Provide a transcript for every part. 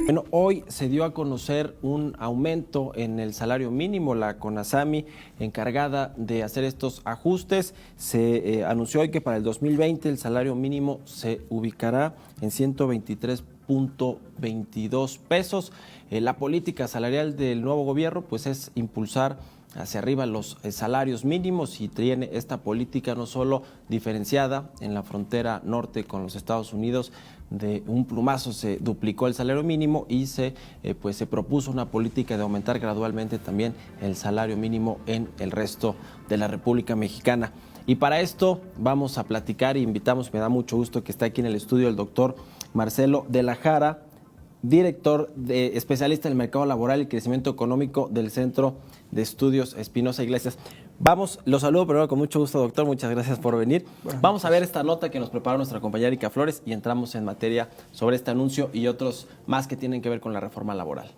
Bueno, hoy se dio a conocer un aumento en el salario mínimo. La CONASAMI, encargada de hacer estos ajustes, se anunció hoy que para el 2020 el salario mínimo se ubicará en 123.22 pesos. La política salarial del nuevo gobierno pues es impulsar hacia arriba los salarios mínimos, y tiene esta política no solo diferenciada en la frontera norte con los Estados Unidos. De un plumazo se duplicó el salario mínimo y se propuso una política de aumentar gradualmente también el salario mínimo en el resto de la República Mexicana. Y para esto vamos a platicar, e invitamos, me da mucho gusto que esté aquí en el estudio el doctor Marcelo de la Jara, especialista en el mercado laboral y crecimiento económico del Centro de Estudios Espinosa Iglesias. Los saludo primero con mucho gusto, doctor, muchas gracias por venir. Vamos a ver esta nota que nos preparó nuestra compañera Erika Flores y entramos en materia sobre este anuncio y otros más que tienen que ver con la reforma laboral.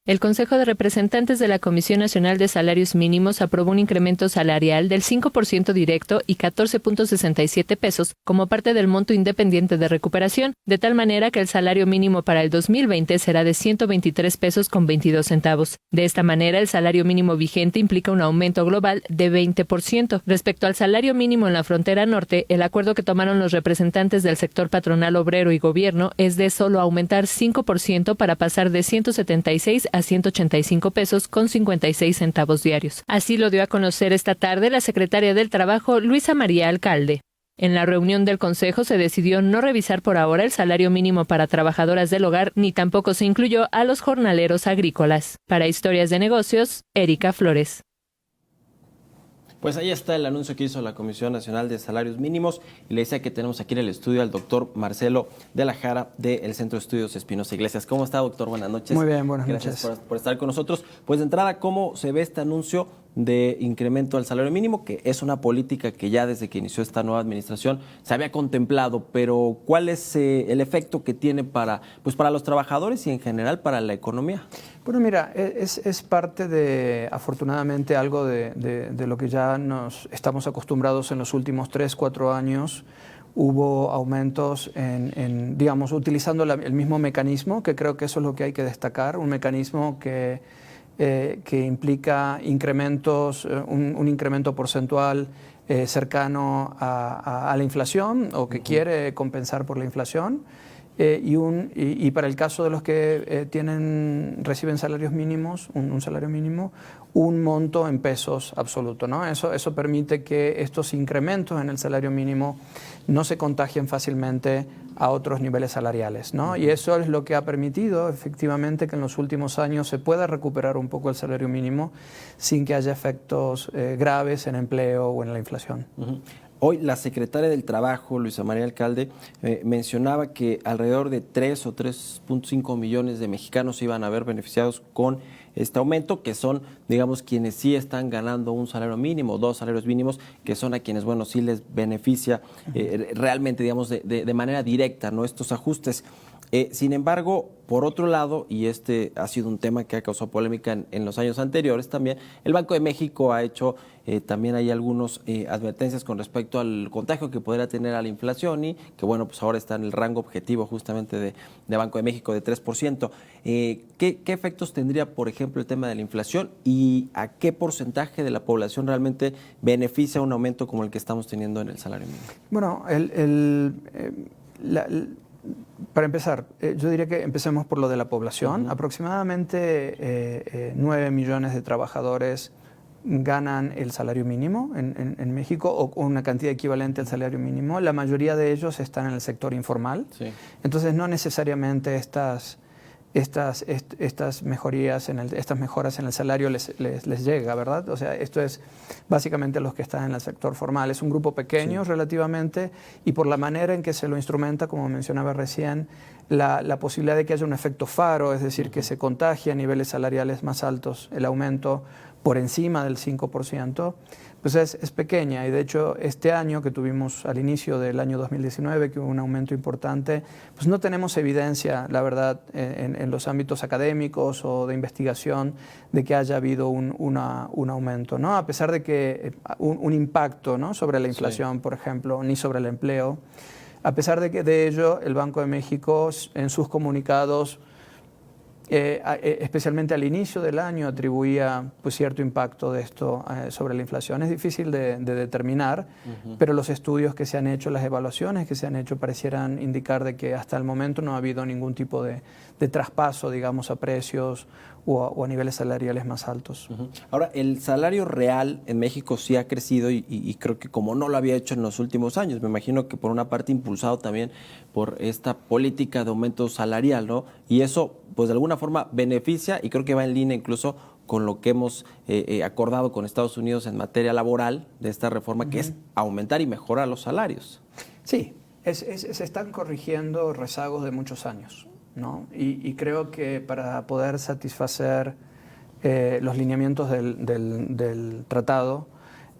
El Consejo de Representantes de la Comisión Nacional de Salarios Mínimos aprobó un incremento salarial del 5% directo y 14.67 pesos como parte del monto independiente de recuperación, de tal manera que el salario mínimo para el 2020 será de 123 pesos con 22 centavos. De esta manera, el salario mínimo vigente implica un aumento global de 20%. Respecto al salario mínimo en la frontera norte, el acuerdo que tomaron los representantes del sector patronal, obrero y gobierno es de solo aumentar 5% para pasar de 176 a 185 pesos con 56 centavos diarios. Así lo dio a conocer esta tarde la secretaria del Trabajo, Luisa María Alcalde. En la reunión del Consejo se decidió no revisar por ahora el salario mínimo para trabajadoras del hogar, ni tampoco se incluyó a los jornaleros agrícolas. Para Historias de Negocios, Erika Flores. Pues ahí está el anuncio que hizo la Comisión Nacional de Salarios Mínimos, y le decía que tenemos aquí en el estudio al doctor Marcelo de la Jara del Centro de Estudios Espinosa Iglesias. ¿Cómo está, doctor? Buenas noches. Muy bien, buenas noches. Gracias por estar con nosotros. Pues de entrada, ¿cómo se ve este anuncio de incremento al salario mínimo, que es una política que ya desde que inició esta nueva administración se había contemplado, pero cuál es el efecto que tiene para los trabajadores y en general para la economía? Bueno, mira, es parte de, afortunadamente, algo de lo que ya nos estamos acostumbrados en los últimos 3-4 años. Hubo aumentos digamos, utilizando el mismo mecanismo, que creo que eso es lo que hay que destacar, un mecanismo que implica incrementos, un incremento porcentual cercano a la inflación, o que quiere compensar por la inflación, y para el caso de los que reciben salarios mínimos, un salario mínimo, un monto en pesos absoluto, ¿no? Eso permite que estos incrementos en el salario mínimo no se contagien fácilmente a otros niveles salariales, ¿no? Y eso es lo que ha permitido efectivamente que en los últimos años se pueda recuperar un poco el salario mínimo sin que haya efectos graves en empleo o en la inflación. Hoy la secretaria del Trabajo, Luisa María Alcalde, mencionaba que alrededor de 3 o 3.5 millones de mexicanos se iban a ver beneficiados con este aumento, que son, digamos, quienes sí están ganando un salario mínimo, 2 salarios mínimos, que son a quienes, bueno, sí les beneficia realmente, digamos, de manera directa, ¿no?, estos ajustes. Sin embargo, por otro lado, y este ha sido un tema que ha causado polémica en los años anteriores también, el Banco de México ha hecho también hay algunas advertencias con respecto al contagio que podría tener a la inflación, y que, bueno, pues ahora está en el rango objetivo justamente de Banco de México de 3%. ¿Qué efectos tendría, por ejemplo, el tema de la inflación, y a qué porcentaje de la población realmente beneficia un aumento como el que estamos teniendo en el salario mínimo? Bueno, para empezar, yo diría que empecemos por lo de la población. Aproximadamente 9 millones de trabajadores ganan el salario mínimo en México, o una cantidad equivalente al salario mínimo. La mayoría de ellos están en el sector informal. Sí. Entonces, no necesariamente estas mejorías estas mejoras en el salario les llega, ¿verdad? O sea, esto es básicamente los que están en el sector formal. Es un grupo pequeño, sí, relativamente, y por la manera en que se lo instrumenta, como mencionaba recién, la posibilidad de que haya un efecto faro, es decir, que se contagie a niveles salariales más altos el aumento por encima del 5%, pues es pequeña. Y de hecho, este año que tuvimos al inicio del año 2019, que hubo un aumento importante, pues no tenemos evidencia, la verdad, en los ámbitos académicos o de investigación de que haya habido un aumento, ¿no? A pesar de que un impacto, ¿no?, sobre la inflación, sí, por ejemplo, ni sobre el empleo. A pesar de ello, el Banco de México en sus comunicados, especialmente al inicio del año, atribuía pues cierto impacto de esto sobre la inflación. Es difícil de determinar, pero los estudios que se han hecho, las evaluaciones que se han hecho parecieran indicar de que hasta el momento no ha habido ningún tipo de traspaso, digamos, a precios o a niveles salariales más altos. Ahora, el salario real en México sí ha crecido y creo que como no lo había hecho en los últimos años, me imagino que por una parte impulsado también por esta política de aumento salarial, ¿no? Y eso, pues de alguna forma beneficia y creo que va en línea incluso con lo que hemos acordado con Estados Unidos en materia laboral de esta reforma, que es aumentar y mejorar los salarios. Sí, se están corrigiendo rezagos de muchos años, ¿no? Y creo que para poder satisfacer los lineamientos del tratado,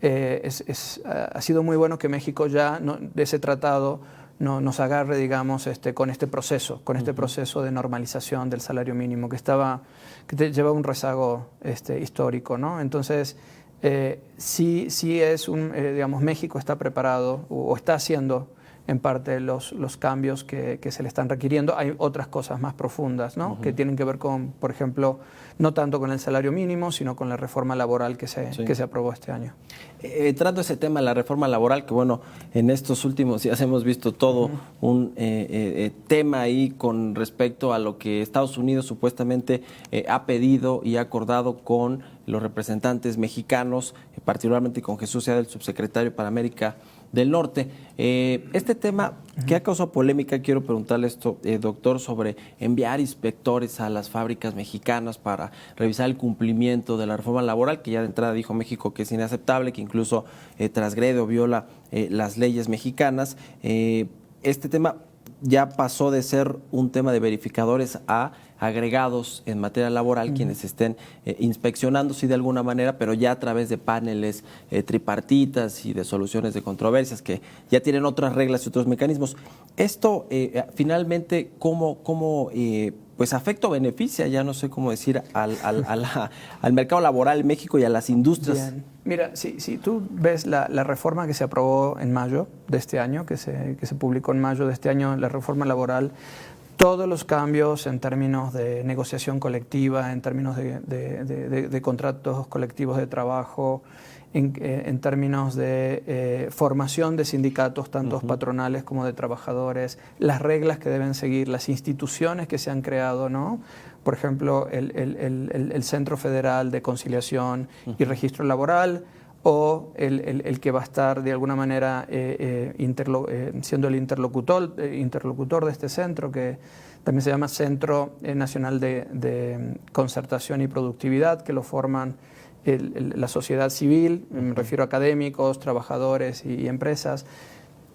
ha sido muy bueno que México ya de ese tratado nos agarre, digamos, con este proceso de normalización del salario mínimo que lleva un rezago histórico, ¿no? Entonces, sí digamos, México está preparado o está haciendo en parte los cambios que se le están requiriendo. Hay otras cosas más profundas, ¿no?, que tienen que ver con, por ejemplo, no tanto con el salario mínimo, sino con la reforma laboral que se aprobó este año. Entrando a ese tema, la reforma laboral, que bueno, en estos últimos días hemos visto todo un tema ahí con respecto a lo que Estados Unidos supuestamente ha pedido y ha acordado con los representantes mexicanos, particularmente con Jesús Seade, el subsecretario para América del Norte. Este tema que ha causado polémica, quiero preguntarle esto, doctor, sobre enviar inspectores a las fábricas mexicanas para revisar el cumplimiento de la reforma laboral, que ya de entrada dijo México que es inaceptable, que incluso transgrede o viola las leyes mexicanas. Este tema ya pasó de ser un tema de verificadores a agregados en materia laboral, quienes estén inspeccionando, sí, de alguna manera, pero ya a través de paneles tripartitas y de soluciones de controversias que ya tienen otras reglas y otros mecanismos. Esto, finalmente, ¿cómo pues afecta o beneficia, ya no sé cómo decir, al mercado laboral en México y a las industrias? Bien. Mira, si tú ves la reforma que se aprobó en mayo de este año, que se publicó en mayo de este año, la reforma laboral, todos los cambios en términos de negociación colectiva, en términos de contratos colectivos de trabajo, en términos de formación de sindicatos, tanto patronales como de trabajadores, las reglas que deben seguir, las instituciones que se han creado, ¿no? Por ejemplo, el Centro Federal de Conciliación y Registro Laboral, o el que va a estar de alguna manera siendo el interlocutor de este centro, que también se llama Centro Nacional de Concertación y Productividad, que lo forman la sociedad civil, me refiero a académicos, trabajadores y empresas.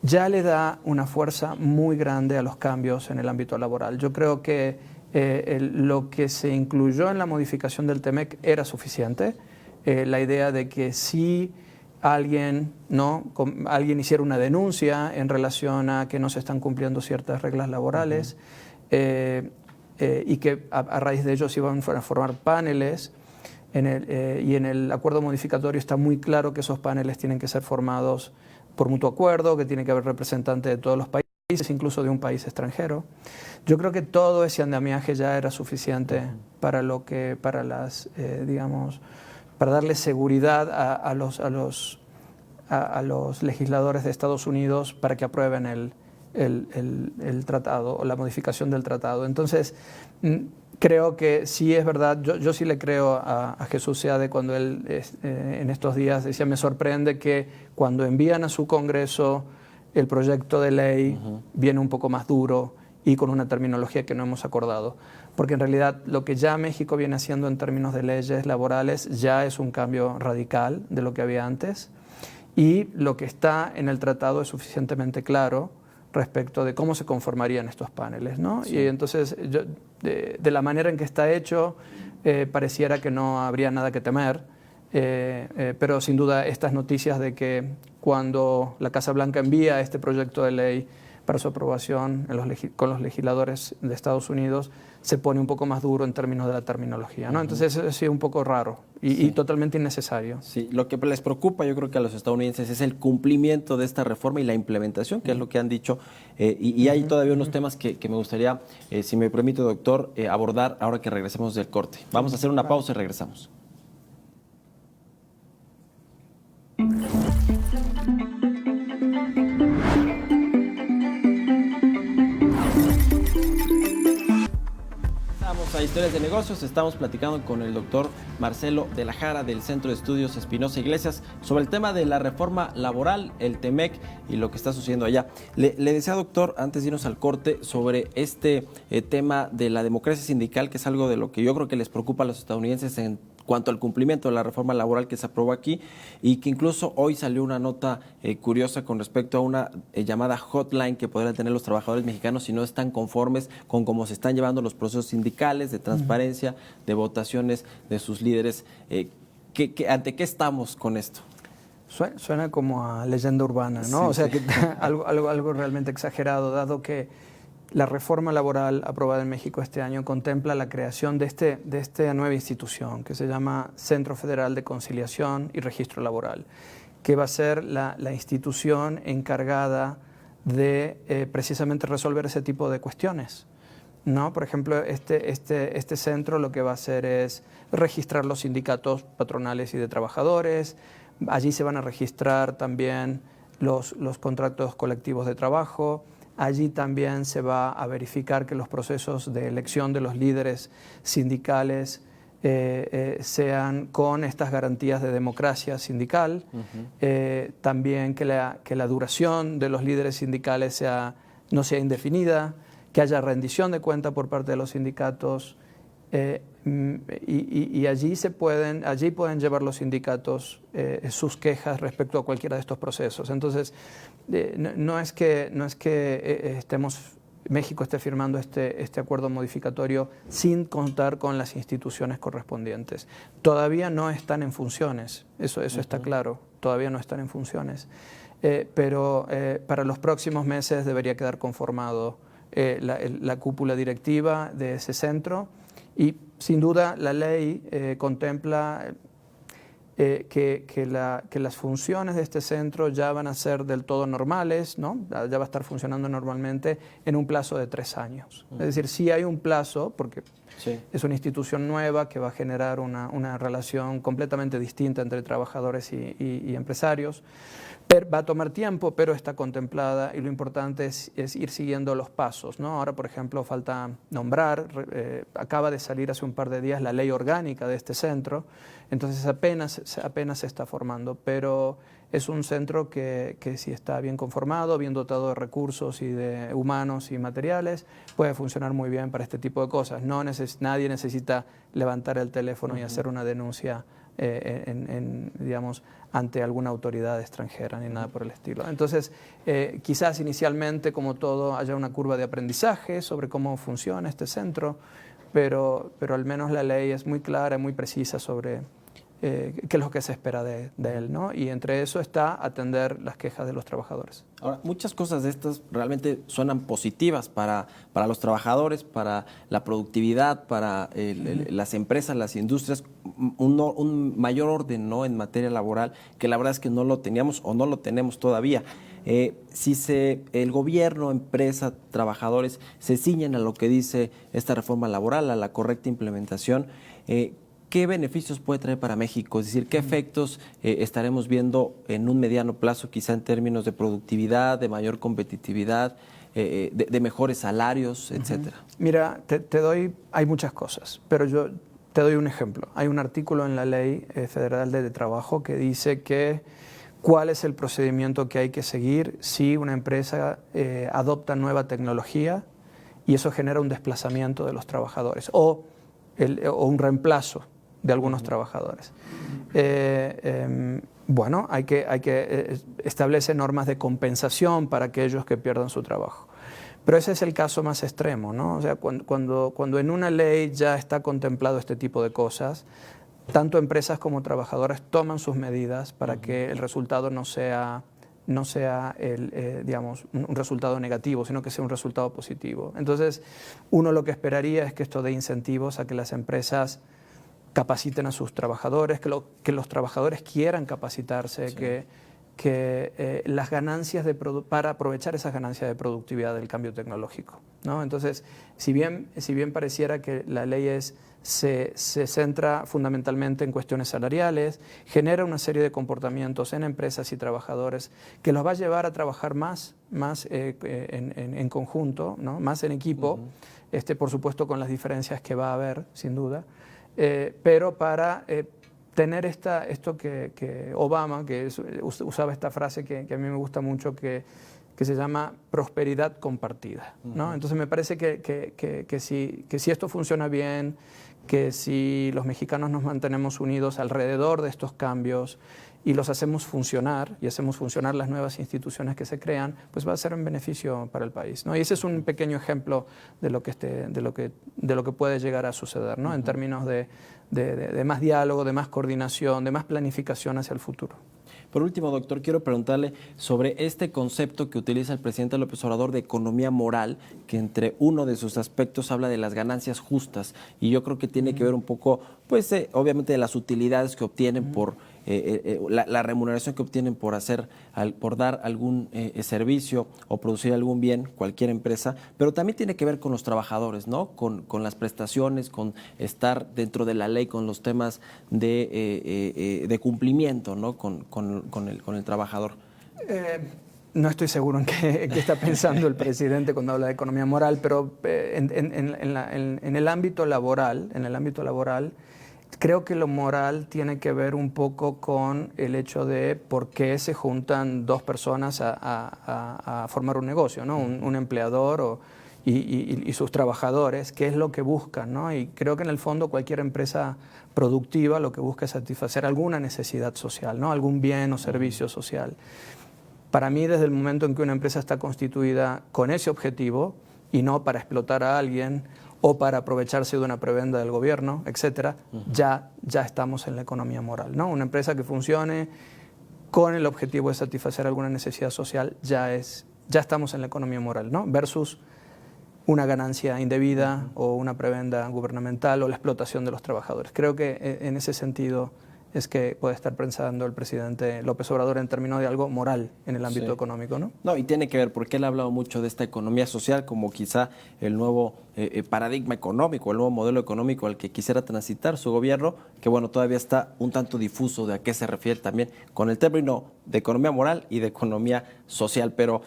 Ya le da una fuerza muy grande a los cambios en el ámbito laboral. Yo creo que lo que se incluyó en la modificación del TEMEC era suficiente. La idea de que si alguien hiciera una denuncia en relación a que no se están cumpliendo ciertas reglas laborales y que a raíz de ello se iban a formar paneles, y en el acuerdo modificatorio está muy claro que esos paneles tienen que ser formados por mutuo acuerdo, que tiene que haber representantes de todos los países, incluso de un país extranjero. Yo creo que todo ese andamiaje ya era suficiente para darle seguridad a los legisladores de Estados Unidos para que aprueben el tratado o la modificación del tratado. Entonces, creo que sí es verdad, yo sí le creo a Jesús Seade cuando él en estos días decía, me sorprende que cuando envían a su Congreso el proyecto de ley viene un poco más duro y con una terminología que no hemos acordado. Porque en realidad lo que ya México viene haciendo en términos de leyes laborales ya es un cambio radical de lo que había antes, y lo que está en el tratado es suficientemente claro respecto de cómo se conformarían estos paneles, ¿no? Sí. Y entonces, de la manera en que está hecho, pareciera que no habría nada que temer. Pero sin duda estas noticias de que cuando la Casa Blanca envía este proyecto de ley para su aprobación con los legisladores de Estados Unidos, se pone un poco más duro en términos de la terminología, ¿no? Entonces eso ha sido un poco raro y totalmente innecesario. Sí, lo que les preocupa yo creo que a los estadounidenses es el cumplimiento de esta reforma y la implementación, que es lo que han dicho, y hay todavía unos temas que me gustaría, si me permite, doctor, abordar ahora que regresemos del corte. Vamos a hacer una pausa y regresamos. A Historias de Negocios, estamos platicando con el doctor Marcelo de la Jara del Centro de Estudios Espinosa Iglesias sobre el tema de la reforma laboral, el TEMEC y lo que está sucediendo allá. Le decía, doctor, antes de irnos al corte, sobre este tema de la democracia sindical, que es algo de lo que yo creo que les preocupa a los estadounidenses en cuanto al cumplimiento de la reforma laboral que se aprobó aquí, y que incluso hoy salió una nota curiosa con respecto a una llamada hotline que podrían tener los trabajadores mexicanos si no están conformes con cómo se están llevando los procesos sindicales, de transparencia, de votaciones de sus líderes. ¿Ante qué estamos con esto? Suena como a leyenda urbana, ¿no? Sí, o sea, sí. que algo realmente exagerado, dado que la reforma laboral aprobada en México este año contempla la creación de esta nueva institución que se llama Centro Federal de Conciliación y Registro Laboral, que va a ser la institución encargada de precisamente resolver ese tipo de cuestiones, ¿no? Por ejemplo, este centro lo que va a hacer es registrar los sindicatos patronales y de trabajadores. Allí se van a registrar también los contratos colectivos de trabajo. Allí también se va a verificar que los procesos de elección de los líderes sindicales sean con estas garantías de democracia sindical. También que la duración de los líderes sindicales no sea indefinida, que haya rendición de cuenta por parte de los sindicatos. Y allí pueden llevar los sindicatos sus quejas respecto a cualquiera de estos procesos. Entonces, no es que México esté firmando este acuerdo modificatorio sin contar con las instituciones correspondientes. Todavía no están en funciones, eso está claro, todavía no están en funciones. Pero para los próximos meses debería quedar conformado la cúpula directiva de ese centro. Y sin duda la ley contempla que las funciones de este centro ya van a ser del todo normales, ¿no? Ya va a estar funcionando normalmente en un plazo de 3 años. Es decir, sí hay un plazo, porque es una institución nueva que va a generar una relación completamente distinta entre trabajadores y empresarios. Va a tomar tiempo, pero está contemplada, y lo importante es ir siguiendo los pasos, ¿no? Ahora, por ejemplo, falta nombrar, acaba de salir hace un par de días la ley orgánica de este centro, entonces apenas se está formando, pero es un centro que si está bien conformado, bien dotado de recursos y de humanos y materiales, puede funcionar muy bien para este tipo de cosas. Nadie necesita levantar el teléfono y hacer una denuncia digamos, ante alguna autoridad extranjera ni nada por el estilo. Entonces, quizás inicialmente, como todo, haya una curva de aprendizaje sobre cómo funciona este centro, pero al menos la ley es muy clara, muy precisa sobre qué es lo que se espera de él, ¿no? Y entre eso está atender las quejas de los trabajadores. Ahora, muchas cosas de estas realmente suenan positivas para los trabajadores, para la productividad, para las empresas, las industrias, un mayor orden, ¿no?, en materia laboral, que la verdad es que no lo teníamos o no lo tenemos todavía. Si el gobierno, empresa, trabajadores se ciñen a lo que dice esta reforma laboral, a la correcta implementación, ¿qué beneficios puede traer para México? Es decir, ¿qué efectos estaremos viendo en un mediano plazo, quizá en términos de productividad, de mayor competitividad, de mejores salarios, etcétera? Mira, hay muchas cosas, pero yo te doy un ejemplo. Hay un artículo en la Ley Federal de Trabajo que dice cuál es el procedimiento que hay que seguir si una empresa adopta nueva tecnología y eso genera un desplazamiento de los trabajadores o un reemplazo de algunos trabajadores. Bueno, hay que establecer normas de compensación para aquellos que pierdan su trabajo. Pero ese es el caso más extremo, ¿no? O sea, cuando en una ley ya está contemplado este tipo de cosas, tanto empresas como trabajadores toman sus medidas para que el resultado no sea digamos, un resultado negativo, sino que sea un resultado positivo. Entonces, uno lo que esperaría es que esto dé incentivos a que las empresas capaciten a sus trabajadores, que los trabajadores quieran capacitarse, sí. que las ganancias para aprovechar esas ganancias de productividad del cambio tecnológico, ¿no? Entonces, si bien pareciera que la ley se centra fundamentalmente en cuestiones salariales, genera una serie de comportamientos en empresas y trabajadores que los va a llevar a trabajar más en conjunto, ¿no? Más en equipo, por supuesto con las diferencias que va a haber, sin duda, pero para tener esto que Obama, usaba esta frase que a mí me gusta mucho, que se llama prosperidad compartida, ¿no? Entonces me parece que si esto funciona bien, que si los mexicanos nos mantenemos unidos alrededor de estos cambios y los hacemos funcionar y hacemos funcionar las nuevas instituciones que se crean, pues va a ser un beneficio para el país, ¿no? Y ese es un pequeño ejemplo de lo que puede llegar a suceder, ¿no? En términos de más diálogo, de más coordinación, de más planificación hacia el futuro. Por último, doctor, quiero preguntarle sobre este concepto que utiliza el presidente López Obrador de economía moral, que entre uno de sus aspectos habla de las ganancias justas, y yo creo que tiene que ver un poco, pues obviamente de las utilidades que obtienen por la remuneración que obtienen por dar algún servicio o producir algún bien, cualquier empresa, pero también tiene que ver con los trabajadores, ¿no? Con las prestaciones, con estar dentro de la ley, con los temas de cumplimiento, ¿no? Con el trabajador. No estoy seguro en qué está pensando el presidente cuando habla de economía moral, pero en el ámbito laboral, creo que lo moral tiene que ver un poco con el hecho de por qué se juntan dos personas a formar un negocio, ¿no? Un empleador y sus trabajadores, qué es lo que buscan, ¿no? Y creo que en el fondo cualquier empresa productiva lo que busca es satisfacer alguna necesidad social, ¿no? Algún bien o servicio social. Para mí, desde el momento en que una empresa está constituida con ese objetivo y no para explotar a alguien o para aprovecharse de una prebenda del gobierno, etcétera, ya estamos en la economía moral, ¿no? Una empresa que funcione con el objetivo de satisfacer alguna necesidad social ya estamos en la economía moral, ¿no? Versus una ganancia indebida o una prebenda gubernamental o la explotación de los trabajadores. Creo que en ese sentido es que puede estar pensando el presidente López Obrador en términos de algo moral en el ámbito económico, ¿no? No, y tiene que ver, porque él ha hablado mucho de esta economía social como quizá el nuevo paradigma económico, el nuevo modelo económico al que quisiera transitar su gobierno, que bueno, todavía está un tanto difuso de a qué se refiere también con el término de economía moral y de economía social, pero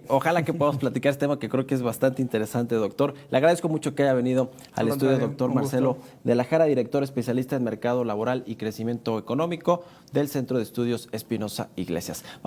ojalá que podamos platicar este tema que creo que es bastante interesante, doctor. Le agradezco mucho que haya venido al estudio, doctor Marcelo de la Jara, director especialista en mercado laboral y crecimiento económico del Centro de Estudios Espinosa Iglesias.